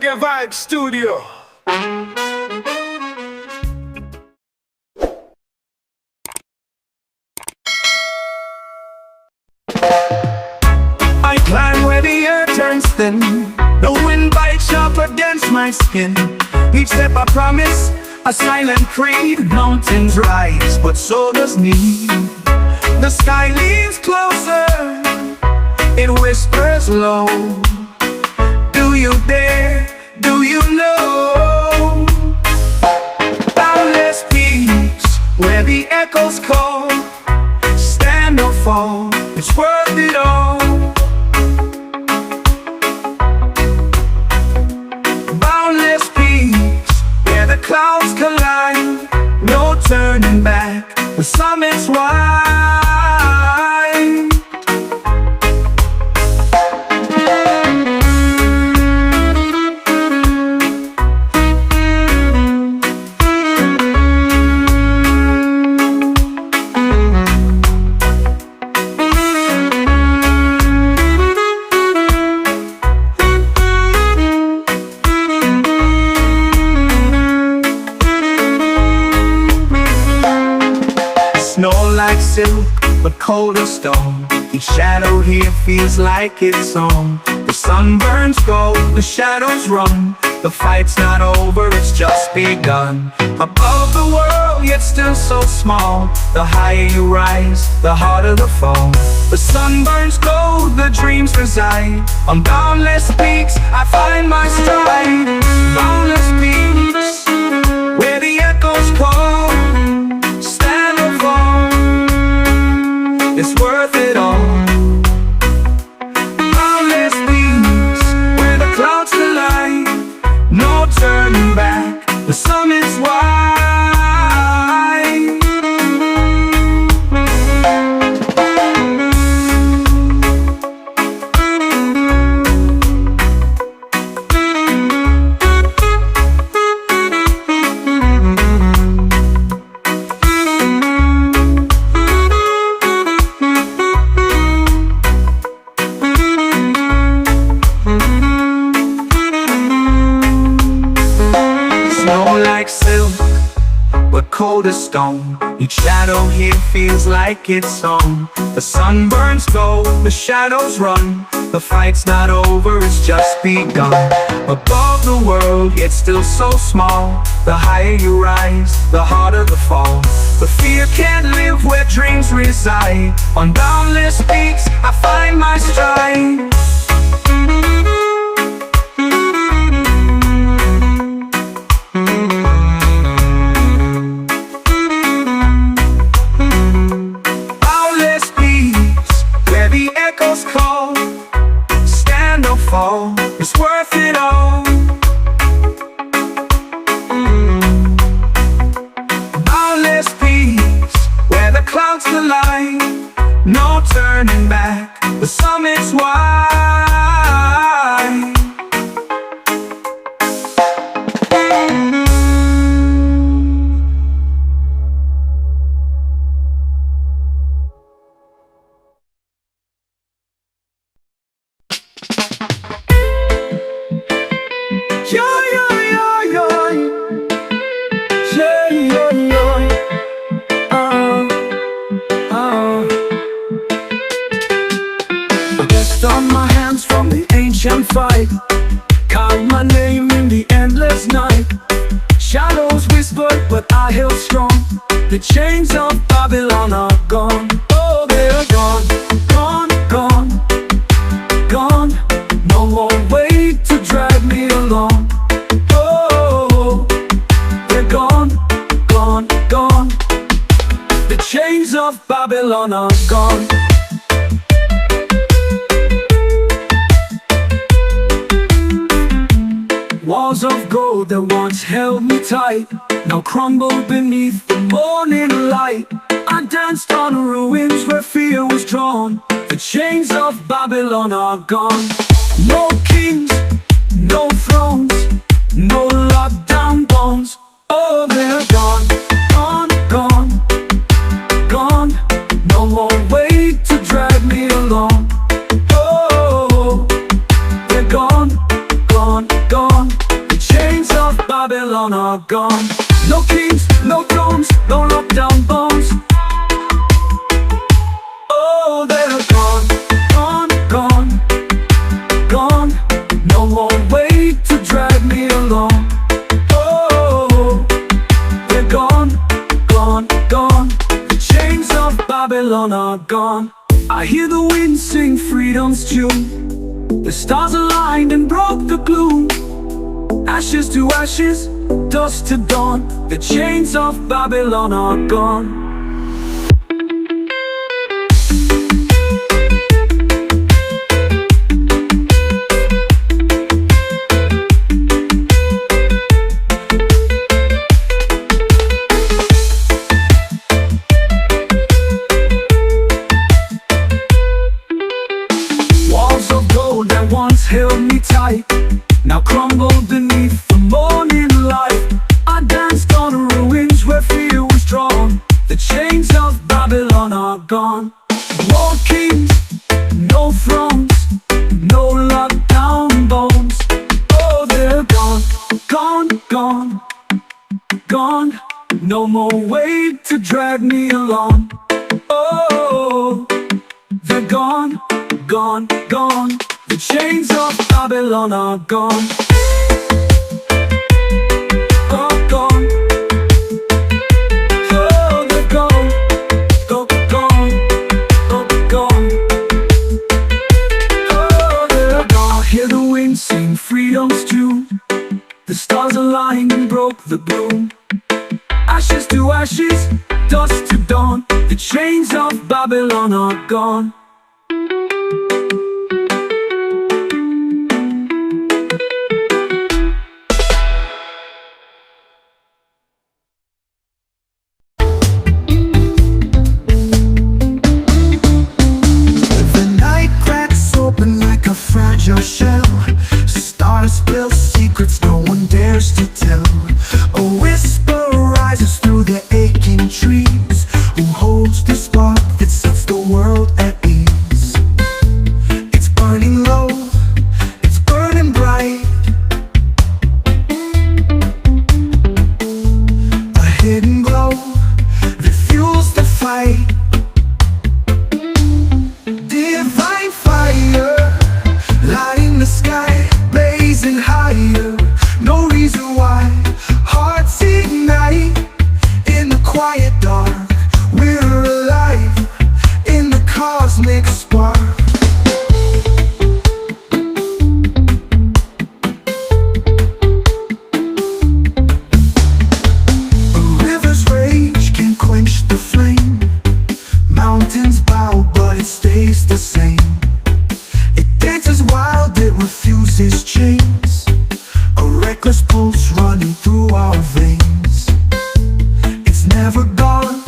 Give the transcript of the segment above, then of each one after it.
Raggae Vibes Studio. I climb where the earth turns thin. The wind bites sharp against my skin. Each step I promise, a silent creed. Mountains rise, but so does need. The sky leans closer, it whispers low. Do you dare? Do you know? Boundless peaks, where the echoes call. Stand or fall, it's worth it all. Boundless peaks, where the clouds collide. No turning back, the summit's wide. Snow like silk, but cold as stone. Each shadow here feels like its own. The sun burns gold, the shadows run. The fight's not over, it's just begun. Above the world, yet still so small. The higher you rise, the harder the fall. The sun burns gold, the dreams reside. On boundless peaks, I find my stride. Boundless peaks, where the echoes call. Stand or fall, it's worth it all. Boundless peaks, where the clouds collide. No turning back, the summit's wide. Snow like silk, but cold as stone. Each shadow here feels like its own. The sun burns gold, the shadows run. The fight's not over, it's just begun. Above the world, yet still so small. The higher you rise, the harder the fall. But fear can't live where dreams reside. On boundless peaks, I find my stride. Call, stand or fall, it's worth it all. Boundless peaks, where the clouds collide. No turning back, the summit's wide. On my hands from the ancient fight, carve my name in the endless night. Shadows whispered, but I held strong. The chains of Babylon are gone. Oh, they're gone, gone, gone, gone. No more weight to drag me along. Oh, they're gone, gone, gone. The chains of Babylon are gone. Walls of gold that once held me tight now crumble beneath the morning light. I danced on ruins where fear was drawn. The chains of Babylon are gone. No kings, no thrones, no lockdown bones. Oh, they're gone, gone, gone, gone. No more weight to drag me along. Oh, they're gone, gone, gone. Babylon are gone. No kings, no thrones, no lockdown bones. Oh, they're gone, gone, gone, gone. No more way to drag me along. Oh, they're gone, gone, gone. The chains of Babylon are gone. I hear the wind sing freedom's tune. The stars aligned and broke the gloom. Ashes to ashes, dust to dawn. The chains of Babylon are gone. Walls of gold that once held me tight now crumble beneath the morning light. I danced on ruins where fear was drawn. The chains of Babylon are gone. No kings, no thrones, no lockdown bones. Oh, they're gone, gone, gone, gone. No more way to drag me along. Oh, they're gone, gone, gone. The chains of Babylon are gone. Oh, gone. Oh, they're gone. Go, gone. Oh, gone. Oh, they're gone. I hear the wind sing freedom's tune. The stars aligned and broke the gloom. Ashes to ashes, dust to dawn. The chains of Babylon are gone. Fragile shell, stars spill secrets no one dares to tell. A whisper rises through the aching trees. Who holds the spark that sets the world at ease? It's burning low, it's burning bright. A hidden glow that fuels the fight. Divine fire, lighting the sky, blazing higher. No reason why hearts ignite in the quiet dark. We're alive in the cosmic spark. A river's rage can quench the flame. Mountains bow but it stays the same. Dances wild, it refuses chains. A reckless pulse running through our veins. It's never gone,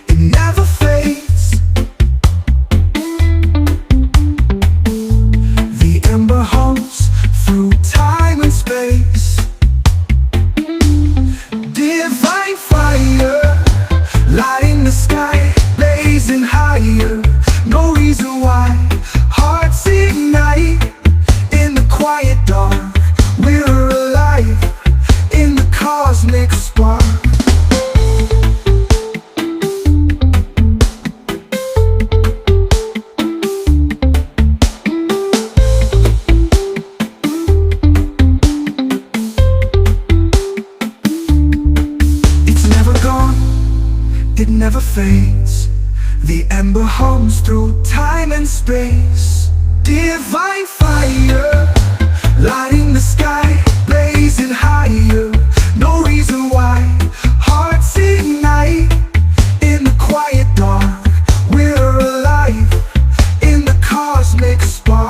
it never fades. The ember hums through time and space. Divine fire, lighting the sky, blazing higher. No reason why hearts ignite in the quiet dark. We're alive in the cosmic spark. It's never gone, it never fades. The ember hums through time and space. Divine fire, lighting the sky, blazing higher. No reason why hearts ignite in the quiet dark. We're alive in the cosmic spark.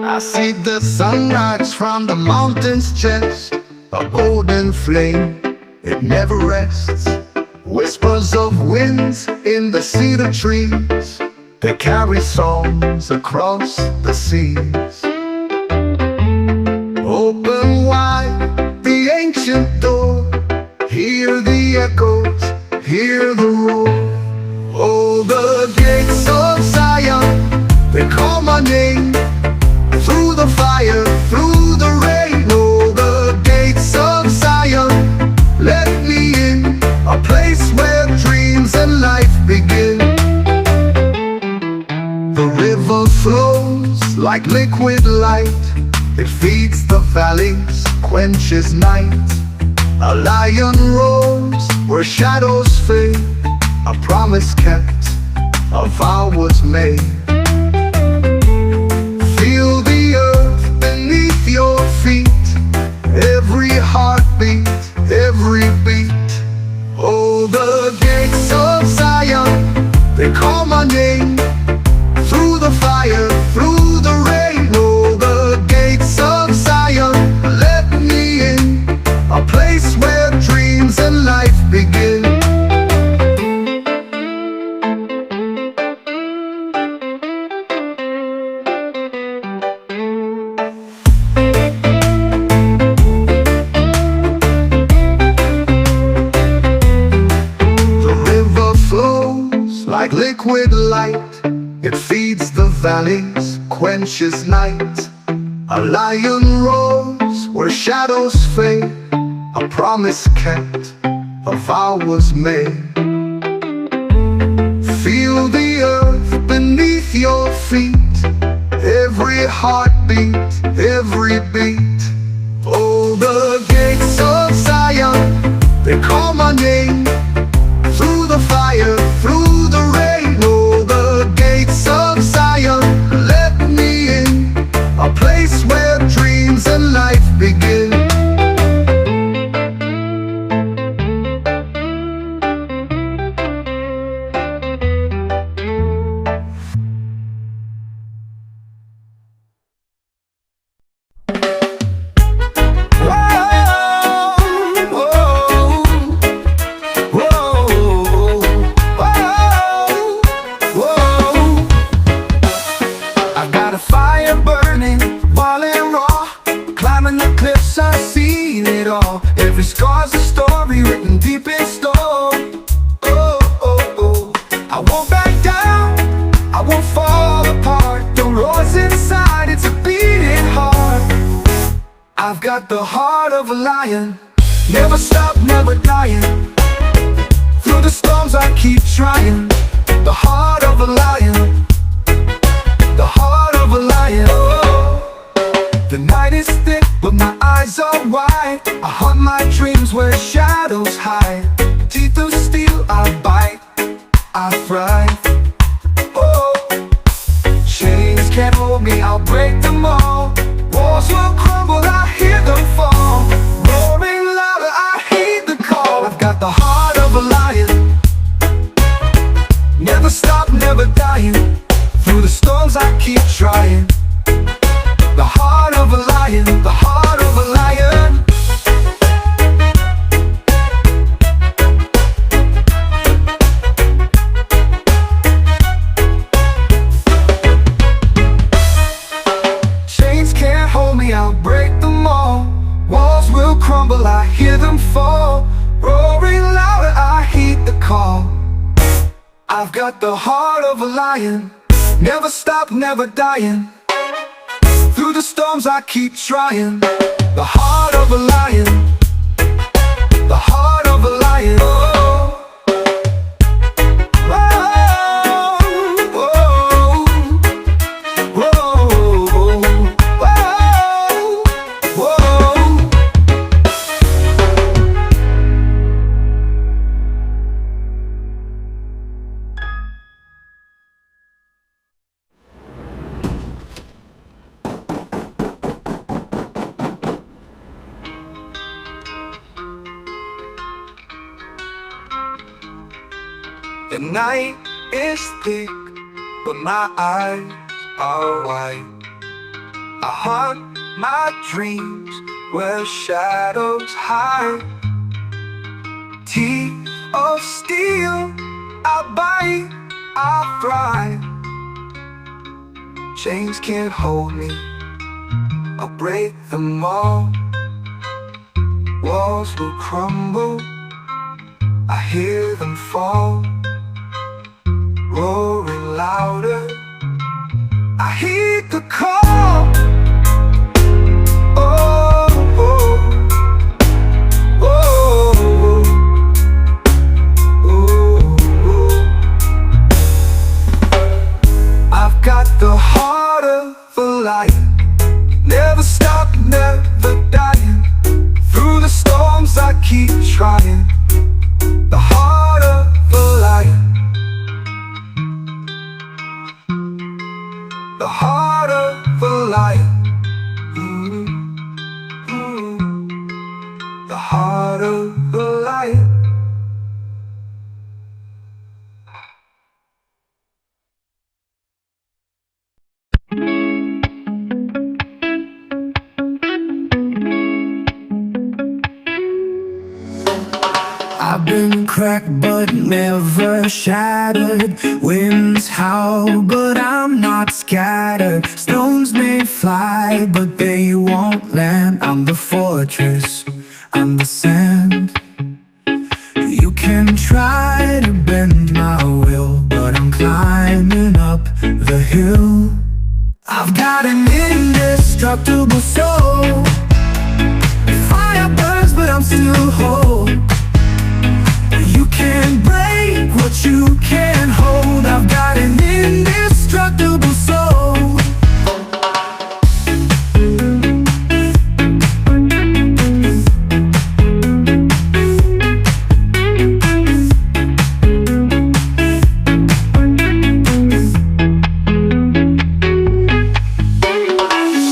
I see the sunrise from the mountain's chest, a golden flame, it never rests. Whispers of winds in the cedar trees, they carry songs across the seas. Open wide the ancient door, hear the echoes, hear the roar. Oh, the gates of Zion, they call my name. Through the fire, through the rain. Oh, the gates of Zion, let me in, a place where dreams and life begin. The river flows like liquid light, it feeds the valleys, quenches night. A lion roars where shadows fade, a promise kept, a vow was made. Feel the earth beneath your feet, every heartbeat, every beat. Oh, the gates of Zion, they call my name. Through the fire, through the rain. Oh, the gates of Zion, let me in, a place where dreams and life begin. Like liquid light, it feeds the valleys, quenches night. A lion roars where shadows fade, a promise kept, a vow was made. Feel the earth beneath your feet, every heartbeat, every beat. Oh, the gates of Zion, they call my name. Through the fire, through the rain. Oh, the gates of Zion, let me in, a place where dreams and life begin. Every scar's a story written deep in stone. Oh, oh, oh. I won't back down, I won't fall apart. The roar's inside, it's a beating heart. I've got the heart of a lion, never stop, never dying. Through the storms I keep trying. The heart of a lion, the heart of a lion. Oh. The night is thick, but my eyes are wide. I hunt my dreams where shadows hide. Teeth of steel, I bite, I thrive. Oh, chains can't hold me, I'll break them all. Walls will crumble, I hear them fall. Roaring louder, I heed the call. I've got the heart of a lion, never stop, never dying. Through the storms I keep trying. The heart of a lion, the heart of a lion. Chains can't hold me, I'll break them all. Walls will crumble, I hear them fall. Roaring louder, I heed the call. I've got the heart of a lion, never stop, never dying. Through the storms I keep trying. The heart of a lion, the heart of a lion. Oh. The night is thick, but my eyes are wide. I hunt my dreams where shadows hide. Teeth of of steel. I'll bite, I'll thrive. Chains can't hold me, I'll break them all. Walls will crumble, I hear them fall. Roaring louder, I heed the call. Oh, oh, oh, oh, oh. I've got the heart of a lion, never stop, never dying. Through the storms I keep trying. The heart of a lion, the heart of a lion. The heart of a lion. I've been cracked but never shattered. Winds howl but I'm not scattered. Stones may fly but they won't land. I'm the fortress, I'm the sand. You can try to bend my will, but I'm climbing up the hill. I've got an indestructible soul. Fire burns but I'm still whole. You can't break what you can't hold. I've got an indestructible soul.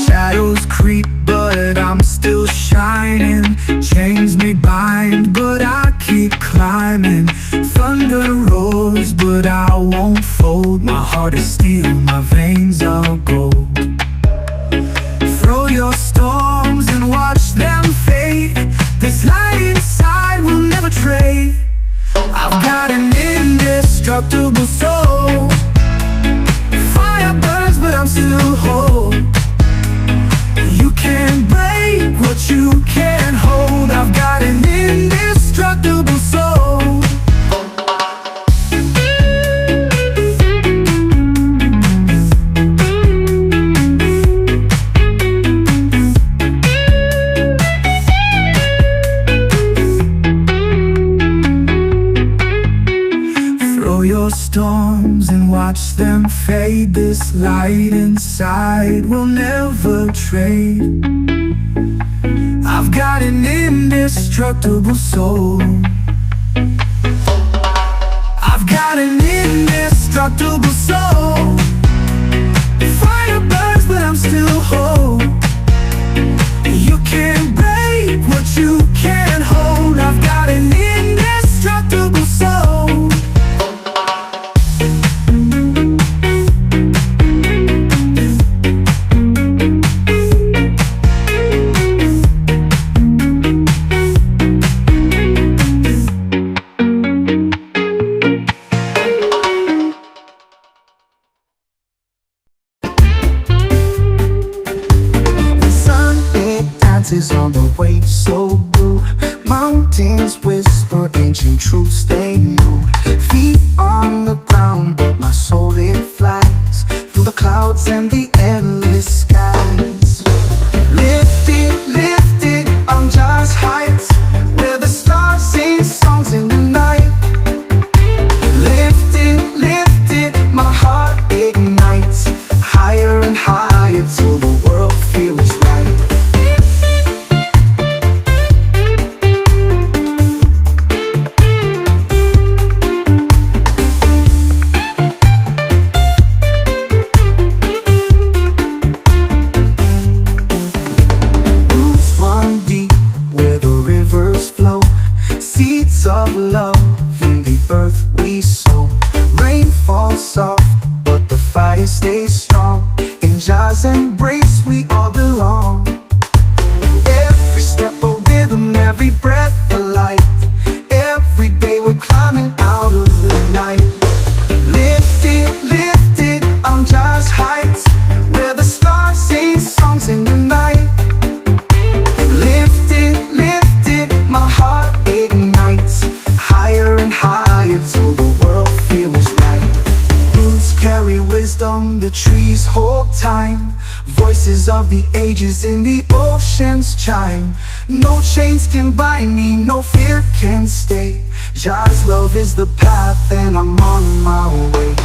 Shadows creep but I'm still shining. Chains may bind but I keep climbing. Thunder roars but I won't fold. My heart is steel, my veins are gold. Throw your storms and watch them fade. This light inside will never trade. I've got an indestructible soul. Fire burns but I'm still whole. You can't break what you can't hold. I've got an indestructible soul. Throw your storms and watch them fade. This light inside will never trade. I've got an indestructible soul. I've got an indestructible soul. Fire burns but I'm still whole. You can't break what you can't hold. I've got an indestructible soul. Is on the way, so blue. Mountains whisper ancient truths they knew. Feet on the ground, but my soul it flies through the clouds and the endless skies. Lifted, lifted on just heights, where the stars sing songs in the night. Lifted, lifted, my heart ignites higher and higher till the world feels right. Of love in the earth we sow. Rain falls soft, but the fire stays strong. In Jah's embrace we all belong. Every step a rhythm, every breath a light. Every day we're climbing the trees hold time. Voices of the ages in the oceans chime. No chains can bind me, no fear can stay. Jah's love is the path and I'm on my way.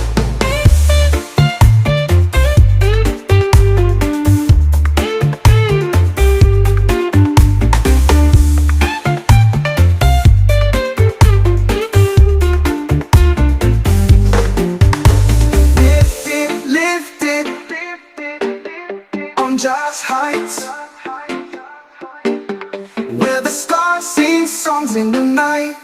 Jah's heights, where the stars sing songs in the night.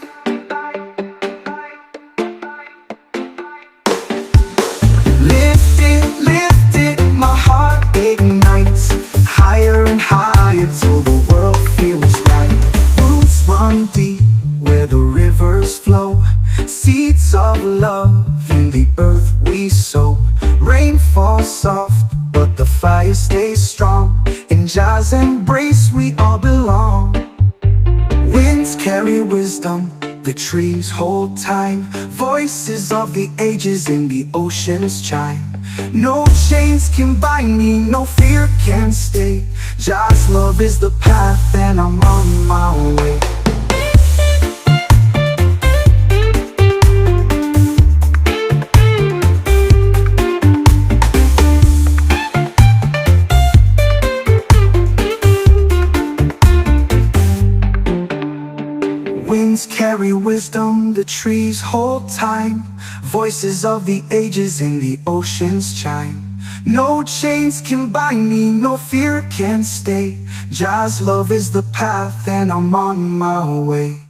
Lift it, my heart ignites. Higher and higher till the world feels right. Roots run deep where the rivers flow. Seeds of love in the earth we sow. Rain falls soft, but the fire stays strong. In Jah's embrace we all belong. Winds carry wisdom, the trees hold time. Voices of the ages in the oceans chime. No chains can bind me, no fear can stay. Jah's love is the path and I'm on my way. Winds carry wisdom, the trees hold time. Voices of the ages in the oceans chime. No chains can bind me, no fear can stay. Jah's love is the path and I'm on my way.